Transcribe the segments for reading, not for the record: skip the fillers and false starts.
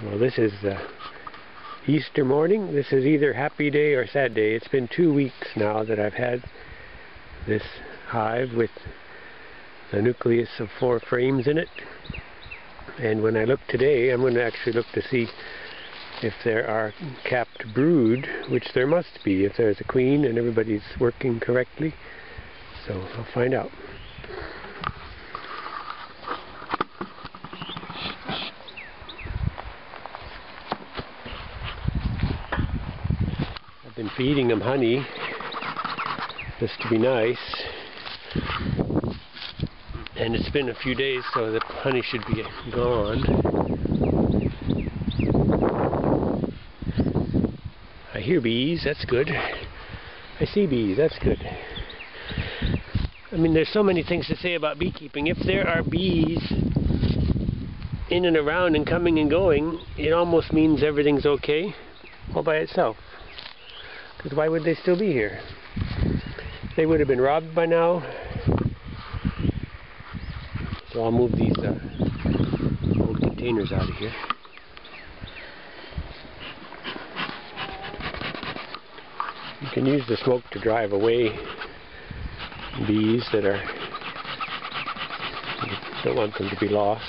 Well, this is Easter morning. This is either happy day or sad day. It's been 2 weeks now that I've had this hive with the nucleus of 4 frames in it. And when I look today, I'm going to actually look to see if there are capped brood, which there must be if there's a queen and everybody's working correctly. So I'll find out. I've been feeding them honey just to be nice, and it's been a few days, so the honey should be gone. I hear bees, that's good. I see bees, that's good. I mean, there's so many things to say about beekeeping. If there are bees in and around and coming and going, it almost means everything's okay all by itself. Because why would they still be here? They would have been robbed by now. So I'll move these old containers out of here. You can use the smoke to drive away bees that are, you don't want them to be lost.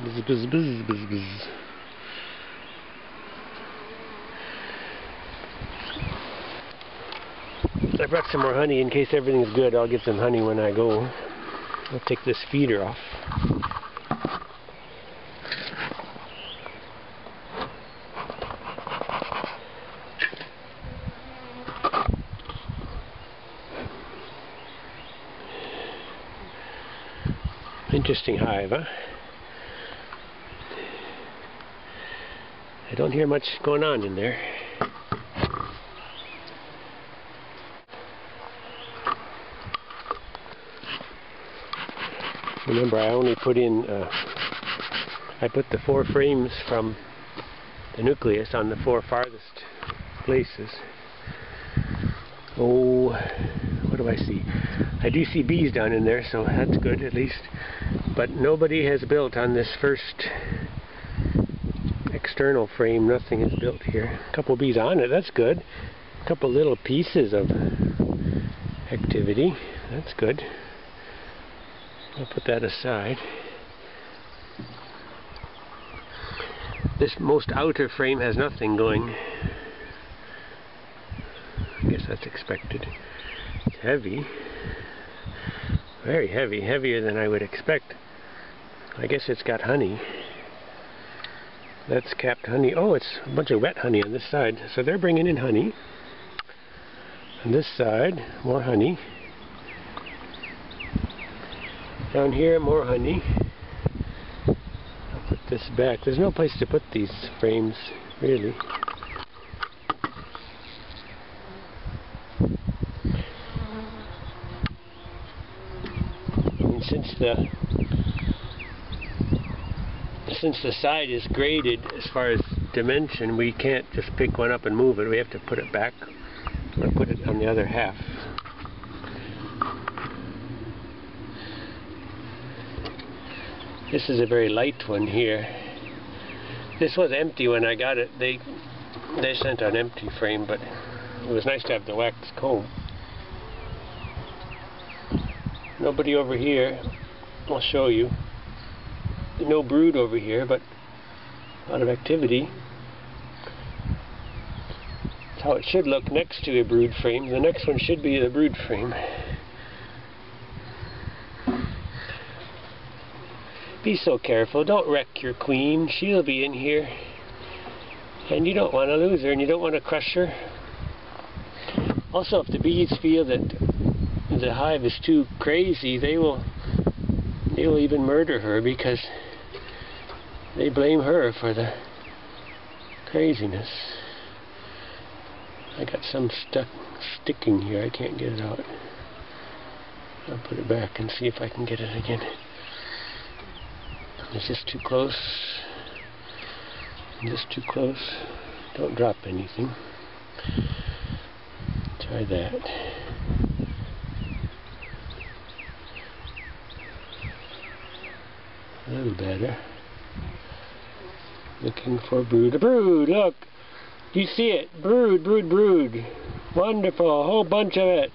Buzz, buzz, buzz, buzz, buzz. I brought some more honey in case everything's good. I'll get some honey when I go. I'll take this feeder off. Interesting hive, huh? I don't hear much going on in there. Remember, I only put in, I put the 4 frames from the nucleus on the 4 farthest places. Oh, what do I see? I do see bees down in there, so that's good at least. But nobody has built on this first external frame. Nothing is built here. A couple bees on it, that's good. A couple little pieces of activity, that's good. I'll put that aside. This most outer frame has nothing going. I guess that's expected. It's heavy. Very heavy. Heavier than I would expect. I guess it's got honey. That's capped honey. Oh, it's a bunch of wet honey on this side. So they're bringing in honey. On this side, more honey. Down here, more honey. I'll put this back. There's no place to put these frames, really. And since the side is graded as far as dimension, we can't just pick one up and move it. We have to put it back or put it on the other half. This is a very light one here. This was empty when I got it. They sent an empty frame, but it was nice to have the wax comb. Nobody over here. I'll show you. No brood over here, but a lot of activity. That's how it should look next to a brood frame. The next one should be the brood frame. Be so careful. Don't wreck your queen. She'll be in here. And you don't want to lose her, and you don't want to crush her. Also, if the bees feel that the hive is too crazy, they will even murder her because they blame her for the craziness. I got some sticking here. I can't get it out. I'll put it back and see if I can get it again. It's just too close. Just too close. Don't drop anything. Try that. A little better. Looking for brood. A brood! Look! Do you see it? Brood, brood, brood. Wonderful. A whole bunch of it.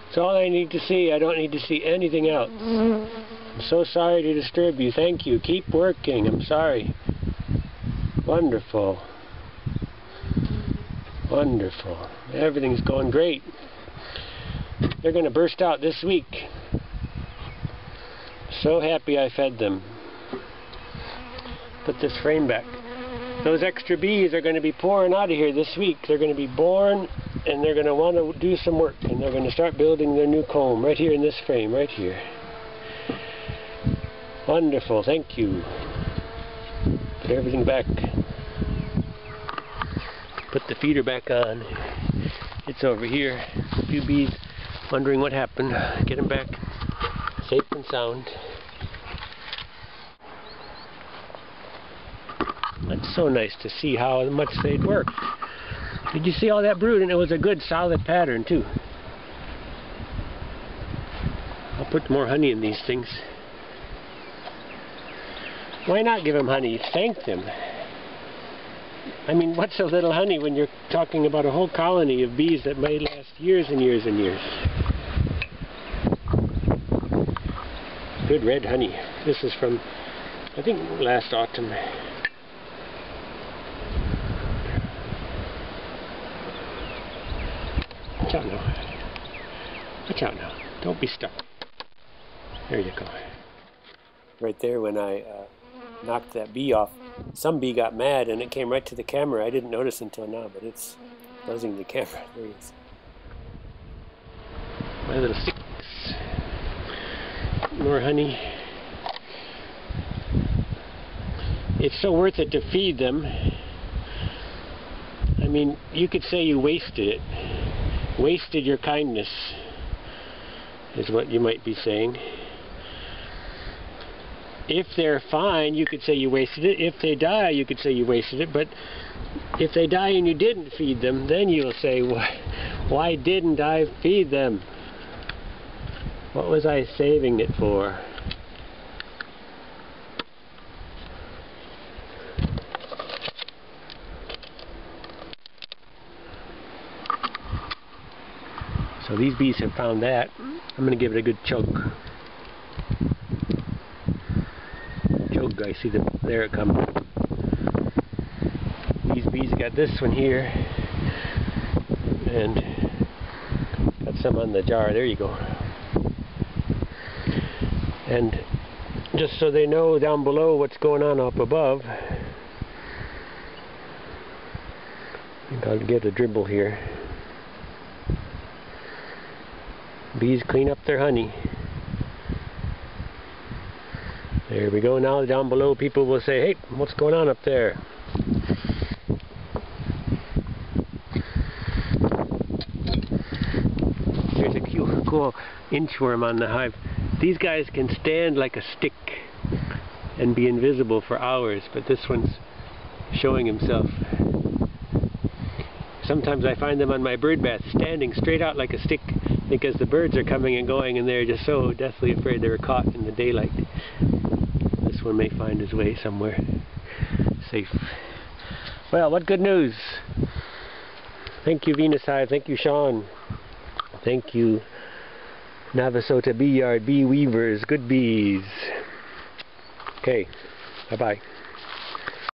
That's all I need to see. I don't need to see anything else. I'm so sorry to disturb you. Thank you. Keep working. I'm sorry. Wonderful. Wonderful. Everything's going great. They're going to burst out this week. So happy I fed them. Put this frame back. Those extra bees are going to be pouring out of here this week. They're going to be born and they're going to want to do some work, and they're going to start building their new comb right here in this frame, right here. Wonderful, thank you. Put everything back. Put the feeder back on. It's over here. A few bees wondering what happened. Get them back safe and sound. It's so nice to see how much they'd work. Did you see all that brood? And it was a good solid pattern too. I'll put more honey in these things. Why not give them honey? Thank them. I mean, what's a little honey when you're talking about a whole colony of bees that may last years and years and years? Good red honey. This is from, I think, last autumn. Watch out now. Watch out now. Don't be stuck. There you go. Right there when I knocked that bee off, some bee got mad and it came right to the camera. I didn't notice until now, but it's buzzing the camera. There he is. My little sticks. More honey. It's so worth it to feed them. I mean, you could say you wasted it. Wasted your kindness, is what you might be saying. If they're fine, you could say you wasted it. If they die, you could say you wasted it. But if they die and you didn't feed them, then you'll say, why didn't I feed them? What was I saving it for? So these bees have found that. I'm going to give it a good chug. Chug, I see them. There it comes. These bees got this one here. And got some on the jar. There you go. And just so they know down below what's going on up above, I think I'll get a dribble here. Bees clean up their honey. There we go. Now down below people will say, hey, what's going on up there? There's a cool inchworm on the hive. These guys can stand like a stick and be invisible for hours, but this one's showing himself. Sometimes I find them on my bird bath standing straight out like a stick because the birds are coming and going and they're just so deathly afraid they were caught in the daylight. This one may find his way somewhere safe. Well, what good news. Thank you, Venus Hive. Thank you, Sean. Thank you, Navasota Bee Yard Bee Weavers. Good bees. Okay, bye-bye.